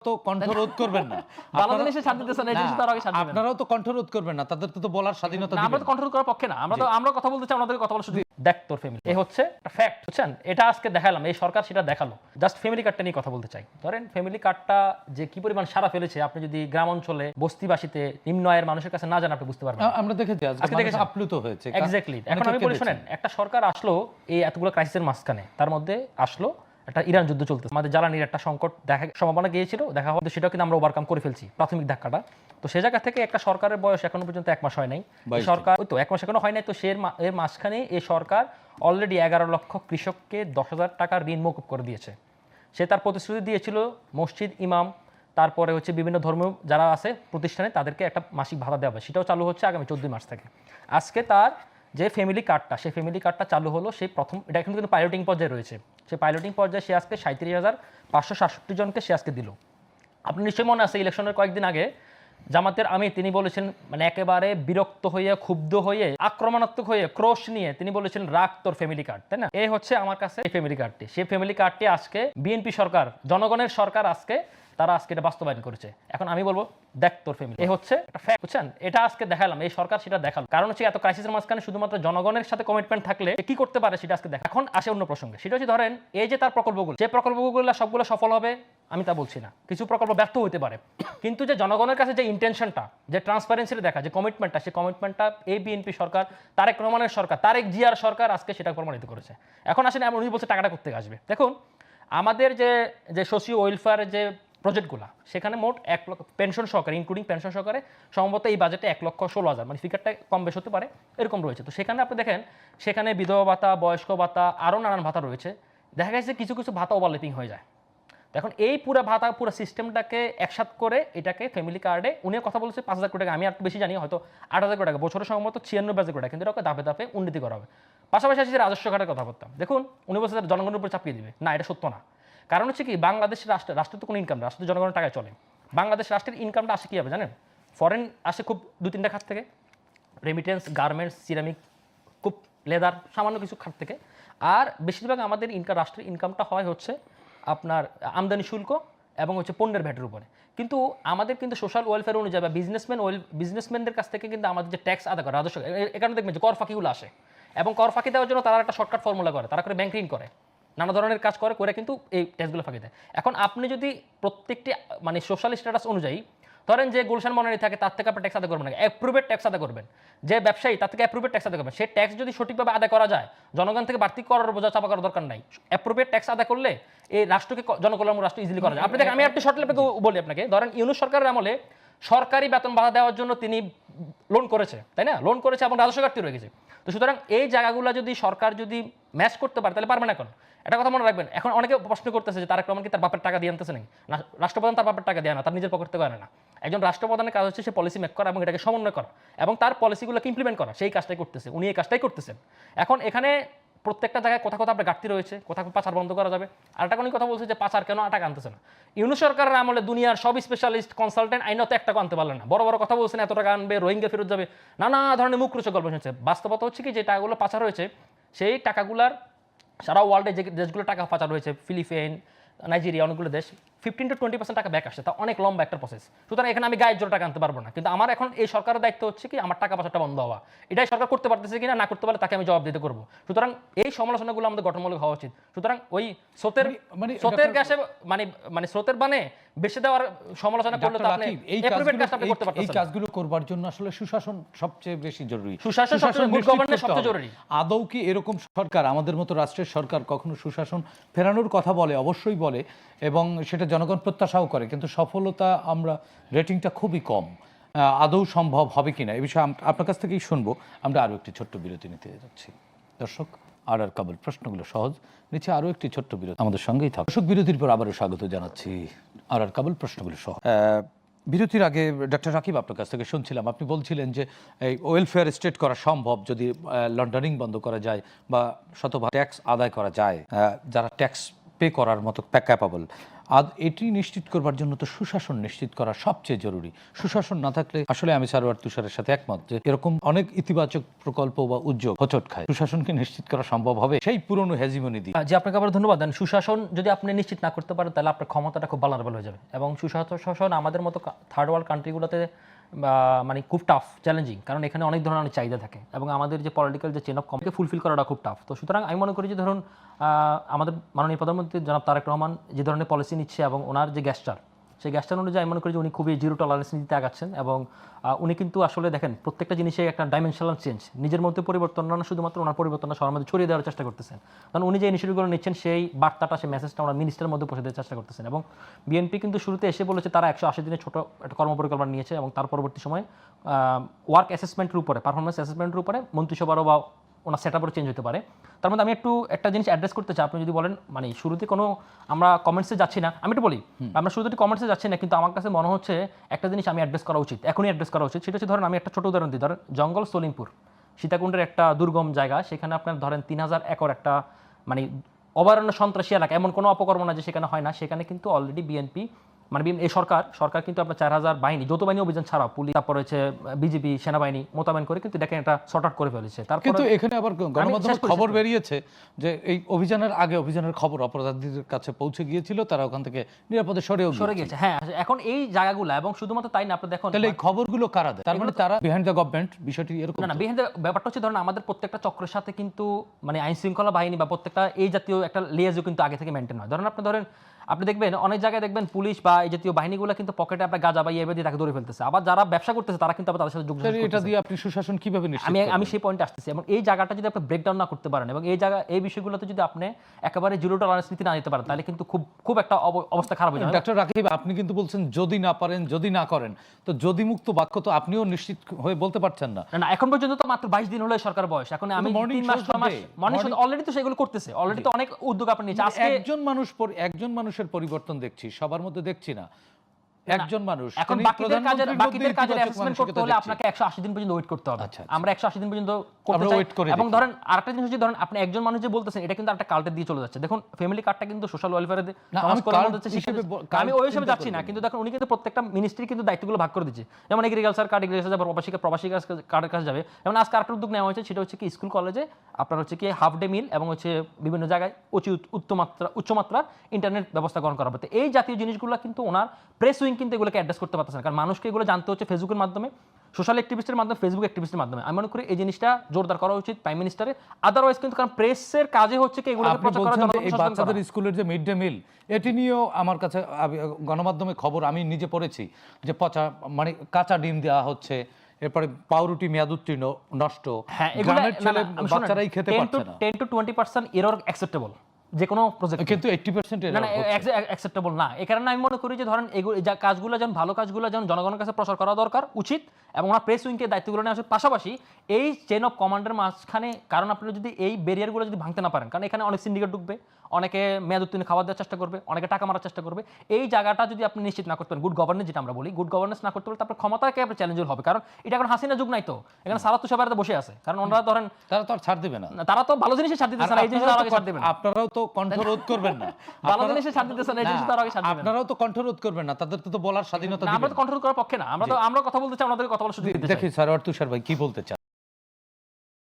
তো কণ্ঠরোধ করবেন না। ভালো জিনিসে ছাড় দিতেছেন, এই জিনিস তো আরো আগে ছাড় দিবেন। আপনারাও তো কণ্ঠরোধ করবেন না, তাদেরকে তো বলার স্বাধীনতা না, আমরা দিবেন। তো কন্ট্রোল করার পক্ষে না। আমরা কথা বলতে চাই, আমাদের কথা বলার সুযোগ দেখ তোর ফ্যামিলি। এই হচ্ছে একটা ফ্যাক্ট, বুঝছেন? এটা আজকে দেখালাম, এই সরকার সেটা দেখালো। জাস্ট ফ্যামিলি কার্ডটা নিয়ে কথা বলতে চাই। ধরেন ফ্যামিলি কার্ডটা যে কি পরিমাণ সারা ফেলেছে, আপনি যদি গ্রাম অঞ্চলে বস্তিবাসীতে নিম্ন আয়ের মানুষের কাছে না জানেন, আপনি বুঝতে পারবেন। আমরা দেখেছি আজকে মানুষ আপ্লুত হয়েছে। এক্স্যাক্টলি। এখন আমি বলি শুনেন, একটা সরকার আসলো এই এতগুলো ক্রাইসিসের মাঝখানে, তার মধ্যে আসলো একটা ইরান যুদ্ধ চলতেছে, আমাদের জ্বালানির একটা সংকট দেখা সম্ভাবনা গিয়েছিল, দেখা হতো, সেটাও কিন্তু আমরা ওভারকাম করে ফেলছি, প্রাথমিক ধাক্কাটা। তো সে জায়গা থেকে একটা সরকারের বয়স এখনো পর্যন্ত 1 মাস হয় নাই, সরকার ওই তো 1 মাস এখনো হয় নাই। তো এর মাঝখানে এই সরকার অলরেডি 11 লক্ষ কৃষককে 10,000 টাকার ঋণ মকুব করে দিয়েছে। সে তার প্রতিশ্রুতি দিয়েছিল মসজিদ ইমাম, তারপরে হচ্ছে বিভিন্ন ধর্মীয় যারা আছে প্রতিষ্ঠানে, তাদেরকে একটা মাসিক ভাতা দেওয়া হবে, সেটাও চালু হচ্ছে আগামী 14 মার্চ থেকে। আজকে তার যে ফ্যামিলি কার্ডটা, সেই ফ্যামিলি কার্ডটা চালু হলো, সেই প্রথম, এটা এখন কিন্তু পাইলটিং পর্যায়ে রয়েছে। সেই পাইলটিং পর্যায়ে সে আজকে 37,567 জনকে সে আজকে দিল। আপনি নিশ্চয়ই মনে আছে ইলেকশনের কয়েকদিন আগে জামাতের আমির তিনি বলেছেন, মানে একেবারে বিরক্ত হয়ে, ক্ষুব্ধ হয়ে, আক্রমণাত্মক হয়ে, ক্রোশ নিয়ে তিনি বলেছেন, রাখ তোর ফ্যামিলি কার্ড, তাই না? এই হচ্ছে আমার কাছে এই ফ্যামিলি কার্ডটি। সেই ফ্যামিলি কার্ডটি আজকে বিএনপি সরকার, জনগণের সরকার, আজকে তারা আজকে এটা বাস্তবায়ন করেছে। এখন আমি বলবো, দেখ তোর ফ্যামিলি। এই হচ্ছে একটা ফ্যাক্ট, বুঝছেন? এটা আজকে দেখালাম, এই সরকার সেটা দেখালো। কারণ হচ্ছে এত ক্রাইসিসের মাঝখানে শুধুমাত্র জনগণের সাথে কমিটমেন্ট থাকলে কি করতে পারে সেটা আজকে দেখা। এখন আসে অন্য প্রসঙ্গে, সেটা হচ্ছে ধরেন এই যে তার প্রকল্পগুলো, যে প্রকল্পগুলো সবগুলো সফল হবে আমি তা বলছি না, কিছু প্রকল্প ব্যর্থ হতে পারে, কিন্তু যে জনগণের কাছে যে ইন্টেনশনটা, যে ট্রান্সপারেন্সিটা দেখা, যে কমিটমেন্টটা, সেই কমিটমেন্টটা এই বিএনপি সরকার, তারেক রহমানের সরকার, তারেক জিয়ার সরকার আজকে সেটা প্রমাণিত করেছে। এখন আসেন এমন উনি বলছে টাকাটা করতে আসবে। দেখুন আমাদের যে সোশিও ওয়েলফেয়ারের যে প্রজেক্টগুলো, সেখানে মোট 1 লক্ষ পেনশন সহকারে, ইনক্লুডিং পেনশন সহকারে সম্ভবত এই বাজেটে 1,16,000, মানে ফিগারটা কম বেশ হতে পারে, এরকম রয়েছে। তো সেখানে আপনি দেখেন, সেখানে বিধবা ভাতা, বয়স্ক ভাতা, আরও নানান ভাতা রয়েছে। দেখা গেছে কিছু কিছু ভাতা ওভারল্যাপিং হয়ে যায়। এখন এই পুরো ভাতা, পুরো সিস্টেমটাকে একসাথ করে এটাকে ফ্যামিলি কার্ডে, উনিও কথা বলছে 5,000 কোটি টাকা, আমি আর বেশি জানি, হয়তো 8,000 কোটি টাকা, বছরের সম্ভবত 96,000 কোটি টাকা, কিন্তু এটাকে ধাপে ধাপে উন্নতি করা হবে। পাশাপাশি আছে যে রাজস্ব ঘাটের কথা বলতাম, দেখুন উনি বলছে জনগণের উপর চাপিয়ে দিবে, না এটা সত্য না। কারণ হচ্ছে কি, বাংলাদেশ রাষ্ট্রের তো কোনো ইনকাম না, রাষ্ট্র জনগণের টাকায় চলে। বাংলাদেশ রাষ্ট্রের ইনকামটা আসে কীভাবে জানেন? ফরেন আসে খুব 2-3টা খাত থেকে, রেমিটেন্স, গার্মেন্টস, সিরামিক, খুব লেদার, সামান্য কিছু খাত থেকে। আর বেশিরভাগ আমাদের রাষ্ট্রের ইনকামটা হয় হচ্ছে আপনার আমদানি শুল্ক এবং হচ্ছে পণ্যের ভ্যাটের উপরে। কিন্তু আমাদের কিন্তু সোশ্যাল ওয়েলফেয়ার অনুযায়ী বা বিজনেসম্যানদের কাছ থেকে কিন্তু আমাদের যে ট্যাক্স আদায় করে, রাজস্ব, এখানে দেখবেন যে কর ফাঁকিগুলো আসে, এবং কর ফাঁকি দেওয়ার জন্য তারা একটা শর্টকাট ফর্মুলা করে, তারা করে ব্যাংক ঋণ করে, নানা ধরনের কাজ করে কিন্তু এই ট্যাক্সগুলো ফাঁকি দেয়। এখন আপনি যদি প্রত্যেকটি মানে সোশ্যাল স্ট্যাটাস অনুযায়ী ধরেন যে গুলশান মনারি থাকে, তার থেকে আপনি ট্যাক্স আদায় করবেন না, অ্যাপ্রুভেড ট্যাক্স আদায় করবেন। যে ব্যবসায়ী, তার থেকে অ্যাপ্রুভেড ট্যাক্স আদায় করবেন। সেই ট্যাক্স যদি সঠিকভাবে আদায় করা যায়, জনগণ থেকে বাড়তি করার বোঝা চাপা করার দরকার নাই। অ্যাপ্রুভেড ট্যাক্স আদায় করলে এই রাষ্ট্রকে, জনকল্যাণ রাষ্ট্র ইজিলি করা যায়। আপনি দেখেন, আমি একটু শর্টলি আপনাকে বলি, আপনাকে ধরেন ইউনূস সরকারের আমলে সরকারি বেতন বাধা দেওয়ার জন্য তিনি লোন করেছে, তাই না? লোন করেছে এবং রাজস্ব ঘাটতি রয়ে গেছে। তো সুতরাং এই জায়গাগুলো যদি সরকার যদি ম্যাচ করতে পারে, তাহলে পারবে না। এখন একটা কথা মনে রাখবেন, এখন অনেকে প্রশ্ন করতেছে যে তারেক রহমান কি তার বাপের টাকা দিয়ে আনতেছে নাকি? না, রাষ্ট্রপ্রধান তার বাপের টাকা দেয় না, তার নিজের পকেট থেকে আনে না। একজন রাষ্ট্রপ্রধানের কাজ হচ্ছে সে পলিসি মেক করা এবং এটাকে সমন্বয় করা এবং তার পলিসিগুলোকে ইমপ্লিমেন্ট করা, সেই কাজটাই করতেছে, উনি এই কাজটাই করতেছেন। এখন এখানে প্রত্যেকটা জায়গায় কোথাও আপনার ঘাটতি রয়েছে, কোথাও পাচার বন্ধ করা যাবে। আর একটা কথা বলছে যে পাচার কেন টাকা আনতেছে না। ইউনূস সরকারের আমলে দুনিয়ার সব স্পেশালিস্ট কনসালটেন্ট আইনত 1 টাকা আনতে পারলেন না। বড় বড় কথা বলছেন, এত টাকা আনবে, রোহিঙ্গা ফেরত যাবে, নানা ধরনের মুখরোচক গল্প শুনছে। বাস্তবতা হচ্ছে কি, যে টাকাগুলো পাচার হয়েছে, সেই টাকাগুলার সারা ওয়ার্ল্ডে যে দেশগুলো টাকা পাচার হয়েছে, ফিলিপাইন, নাইজেরিয়া, অনেকগুলো দেশ, 15-20% টাকা ব্যাক আসে। তা অনেক লম্বা একটা প্রসেস। সুতরাং এখানে আমি গায়ের জোর টাকা আনতে পারবো না, কিন্তু আমার এখন এই সরকারের দায়িত্ব হচ্ছে কি, আমার টাকা পাচারটা বন্ধ হওয়া। এটাই সরকার করতে পারতেছে কিনা, না করতে পারলে তাকে আমি জবাব দিতে করবো। সুতরাং এই সমালোচনাগুলো আমাদের গঠনমূলক হওয়া উচিত। সুতরাং ওই স্রোতের গ্যাসে মানে স্রোতের বানে বেশি দেওয়ার সমালোচনা করলে তো আপনি করতে পারতেছেন। এই কাজগুলো করবার জন্য আসলে সুশাসন সবচেয়ে বেশি জরুরি। সুশাসন সবচেয়ে গুড গভর্নেন্স সবচেয়ে জরুরি। আদৌ কি এরকম সরকার, আমাদের মতো রাষ্ট্রের সরকার, কখনো সুশাসন ফেরানোর কথা বলে? অবশ্যই বলে, এবং সেটা জনগণ প্রত্যাশাও করে, কিন্তু সফলতা আমরা রেটিংটা খুবই কম। আদৌ সম্ভব হবে কিনা এই বিষয়ে আপনার কাছ থেকেই শুনবো। আমরা আরও একটি ছোট্ট বিরতি নিতে যাচ্ছি। দর্শক, আর কাবুল, প্রশ্নগুলো সহজ, নিচে আরও একটি ছোট্ট বিরতি, আমাদের সঙ্গেই থাকুন। দর্শক, বিরতির পর আবারও স্বাগত জানাচ্ছি। আর কাবুল, প্রশ্নগুলো সহজ। বিরতির আগে ডক্টর রাকিব আপনার কাছ থেকে শুনছিলাম, আপনি বলছিলেন যে এই ওয়েলফেয়ার স্টেট করা সম্ভব যদি লন্ডারিং বন্ধ করা যায় বা শতভাগ ট্যাক্স আদায় করা যায়, যারা ট্যাক্স পে করার মতো ক্যাপাবল। এটি নিশ্চিত করবার জন্য তো সুশাসন নিশ্চিত করা সবচেয়ে জরুরি। সুশাসন না থাকলে আসলে আমি সারোয়ার তুষারের সাথে একমত যে এরকম অনেক ইতিবাচক প্রকল্প বা উদ্যোগ হোঁচট খায়। সুশাসনকে নিশ্চিত করা সম্ভব হবে সেই পুরনো হেজিমনি দিয়ে। যে আপনাকে আবার ধন্যবাদ দেন। সুশাসন যদি আপনি নিশ্চিত না করতে পারেন তাহলে আপনার ক্ষমতাটা খুব ভালনারেবল হয়ে যাবে, এবং সুশাসন আমাদের মতো থার্ড ওয়ার্ল্ড কান্ট্রিগুলোতে মানে খুব টাফ, চ্যালেঞ্জিং, কারণ এখানে অনেক ধরনের অনেক চাহিদা থাকে এবং আমাদের যে পলিটিক্যাল যে চেন অফ কমান্ডকে ফুলফিল করাটা খুব টাফ। তো সুতরাং আমি মনে করি যে ধরুন আমাদের মাননীয় প্রধানমন্ত্রী জনাব তারেক রহমান যে ধরনের পলিসি নিচ্ছে এবং ওনার যে গ্যাস্টার, সেই গ্যাস্টার অনুযায়ী আমি মনে করি যে উনি খুবই জিরো টলারেন্স নীতিতে আগাচ্ছেন, এবং উনি কিন্তু আসলে দেখেন প্রত্যেকটা জিনিসে একটা ডাইমেনশনাল চেঞ্জ, নিজের মধ্যে পরিবর্তন না, শুধুমাত্র ওনার পরিবর্তনটা সবার মধ্যে ছড়িয়ে দেওয়ার চেষ্টা করতেছেন। কারণ উনি যে ইনিশিয়েটিভগুলো নিচ্ছেন সেই বার্তাটা, সেই মেসেজটা ওনার মিনিস্টারের মধ্যে পৌঁছে দেওয়ার চেষ্টা করতেছেন। এবং বিএনপি কিন্তু শুরুতে এসে বলেছে তারা 180 দিনের ছোট একটা কর্মপরিকল্পনা নিয়েছে, এবং তার পরবর্তী সময় ওয়ার্ক অ্যাসেসমেন্টের উপরে, পারফরমেন্স অ্যাসেসমেন্টের উপরে মন্ত্রিসভারও বা ওনার সেট আপও চেঞ্জ হতে পারে। তার মধ্যে আমি একটা জিনিস অ্যাড্রেস করতে চাই। আপনি যদি বলেন মানে শুরুতে কোনো আমরা কমেন্টসে যাচ্ছি না, আমি একটু বলি আমরা শুরুতে কমেন্টসে যাচ্ছি না, কিন্তু আমার কাছে মনে হচ্ছে একটা জিনিস আমি অ্যাড্রেস করা উচিত, এখনই অ্যাড্রেস করা উচিত। সেটা হচ্ছে ধরেন আমি একটা ছোট উদাহরণ দিই, ধরেন জঙ্গল সলিমপুর সীতাকুণ্ডের একটা দুর্গম জায়গা, সেখানে আপনার ধরেন 3000 একর একটা মানে অভয়ারণ্য সন্ত্রাসী এলাকা, এমন কোনো অপকর্ম না যে সেখানে হয় না। সেখানে কিন্তু অলরেডি বিএনপি মানে এই সরকার কিন্তু আপনার 4000 বাহিনী, যৌথ বাহিনী অভিযান ছাড়াও পুলিশ, তারপর হচ্ছে বিজিবি, সেনাবাহিনী মোতায়েন করে কিন্তু দেখেন এটা শর্ট আউট করে ফেলেছে। কিন্তু এখানে আবার গণমাধ্যমে খবর বেরিয়েছে যে এই অভিযানের আগে অভিযানের খবর অপরাধীদের কাছে পৌঁছে গিয়েছিল, তারা ওখান থেকে নিরাপদে সরে গিয়েছে। হ্যাঁ, এখন এই জায়গাগুলো এবং শুধুমাত্র তাই না, আপনি দেখুন তাহলে এই খবরগুলো কারা দেয়? তার মানে তারা বিহাইন্ড দ্য গভর্নমেন্ট, বিষয়টি এরকম না। বিহাইন্ড দ্য ব্যাপারটা হচ্ছে ধরেন আমাদের প্রত্যেকটা চক্রের সাথে কিন্তু মানে আইন শৃঙ্খলা বাহিনী বা প্রত্যেকটা এই জাতীয় একটা লিয়াজও কিন্তু আগে থেকে মেনটেন হয়। আপনি দেখবেন অনেক জায়গায় দেখবেন পুলিশ বা এই জাতীয় বাহিনীগুলো কিন্তু পকেটে আপনার গাঁজা বা ইয়ে দিয়ে তাকে ধরে ফেলতেছে, আবার যারা ব্যবসা করতেছে তারা কিন্তু আবার তাদের সাথে যোগদান করতেছে। এটা দিয়ে আপনি সুশাসন কিভাবে নিশ্চিত করবেন? আমি সেই পয়েন্টে আসতেছি, এবং এই জায়গাটা যদি আপনি ব্রেকডাউন না করতে পারেন এবং এই বিষয়গুলোতে যদি আপনি একেবারে জিরো টলারেন্স নীতি না দিতে পারেন, তাহলে কিন্তু খুব একটা অবস্থা খারাপ হয়ে যাবে। ডক্টর রাকিব, আপনি কিন্তু বলছেন যদি না পারেন, যদি না করেন, তো যদি মুক্ত বাক্য তো আপনিও নিশ্চিত হয়ে বলতে পারছেন না। না, এখন পর্যন্ত তো মাত্র 22 দিন হলো সরকার বয়স। এখন আমি 3 মাস মর্নিং শো অলরেডি তো সেগুলো করতেছে, অলরেডি তো অনেক উদ্যোগ আপনি নিয়েছে। আজকে একজন মানুষের পরিবর্তন দেখছি, সবার মধ্যে দেখছি না। একজন মানুষ এখন বাকিদের কাজের অ্যাসেসমেন্ট করতে হলে আপনাকে 180 দিন পর্যন্ত ওয়েট করতে হবে। আমরা 180 দিন পর্যন্ত করতে চাই। এবং ধরেন আরেকটা জিনিস হচ্ছে, ধরেন আপনি একজন মানুষ যে বলতেছেন এটা কিন্তু একটা কাল্টের দিয়ে চলে যাচ্ছে। দেখুন ফ্যামিলি কার্ডটা কিন্তু সোশ্যাল ওয়েলফেয়ারে আমি ওই হিসেবে যাচ্ছি না, কিন্তু দেখুন উনি কিন্তু প্রত্যেকটা মিনিস্ট্রি কিন্তু দায়িত্বগুলো ভাগ করে দিচ্ছে। যেমন এগ্রিকালচার কার্ড, এগ্রিকালচার যাবে প্রবাসী কার্ডের কাছে যাবে। যেমন আজকে আরেকটা উদ্যোগ নেওয়া হয়েছে, সেটা হচ্ছে কি স্কুল কলেজে আপনার হচ্ছে কি হাফ ডে মিল এবং হচ্ছে বিভিন্ন জায়গায় উচ্চমাত্রার ইন্টারনেট ব্যবস্থা গ্রহণ করা হবে। এই জাতীয় জিনিসগুলো কিন্তু ওনার প্রেস উইং কিন্তু এগুলোকে অ্যাড্রেস করতে পারতেছে না, কারণ মানুষকে এগুলো জানতে হচ্ছে ফেসবুকের মাধ্যমে, সোশ্যাল অ্যাক্টিভিস্টের মাধ্যমে, ফেসবুক অ্যাক্টিভিস্টের মাধ্যমে। আমি মনে করি এই জিনিসটা জোরদার করা উচিত প্রাইম মিনিস্টারের। আদারওয়াইজ কিন্তু কারণ প্রেসের কাজে হচ্ছে কি এগুলোকে প্রচার করা, এই বাচ্চাদের স্কুলের যে মিড ডে মিল, এটি নিয়েও আমার কাছে গণমাধ্যমে খবর আমি নিজে পড়েছি যে পচা মানে কাঁচা ডিম দেওয়া হচ্ছে, এরপরে পাউরুটি মেয়াদ উত্তীর্ণ নষ্ট, গ্রামের ছেলে বাচ্চারাই খেতে পারছে না। 10 to 20% এরর অ্যাকসেপ্টেবল যে কোনো প্রজেক্ট, কিন্তু 80% না অ্যাকসেপ্টেবল না। এই কারণে আমি মনে করি যে ধরেন এই কাজগুলো যেন ভালো কাজগুলো যেন জনগণের কাছে প্রচার করা দরকার উচিত, এবং ওনার প্রেস উইংকে দায়িত্বগুলো নেওয়া উচিত। পাশাপাশি এই চেন অফ কমান্ডের মাঝখানে, কারণ আপনি যদি এই ব্যারিয়ারগুলো যদি ভাঙতে না পারেন, কারণ এখানে অনেক সিন্ডিকেট ঢুকবে, অনেকে মেয়াদ উত্তীর্ণ খাবার দেওয়ার চেষ্টা করবে, অনেকে টাকা মারার চেষ্টা করবে। এই জায়গাটা যদি আপনি নিশ্চিত না করতে পারেন, গুড গভর্নেন্স যেটা আমরা বলি, গুড গভর্নেন্স না করতে পারলে তারপর ক্ষমতাকে আপনার চ্যালেঞ্জের হবে। কারণ এটা এখন হাসিনা যুগ নাই তো, এখানে সারা তুষারতে বসে আছে, কারণ ওনারা ধরেন তারা তো আর ছাড় দিবে না, তারা তো ভালো জিনিসে ছাড় দিতেছে না, এই জিনিসটা আগে ছাড় দিবেন। আপনারাও তো কণ্ঠরোধ করবেন না, ভালো জিনিসে ছাড় দিতেছে না, এই জিনিসটা আগে ছাড় দিবেন। আপনারাও তো কণ্ঠরোধ করবেন না, তাদের তো বলার স্বাধীনতা দিবেন। আমরা তো কণ্ঠরোধ করার পক্ষে না, আমরা কথা বলতে চাই, আমাদের কথা বলার সুযোগ দিতে চাই। দেখি সারোয়ার তুষার ভাই কি বলতে চান?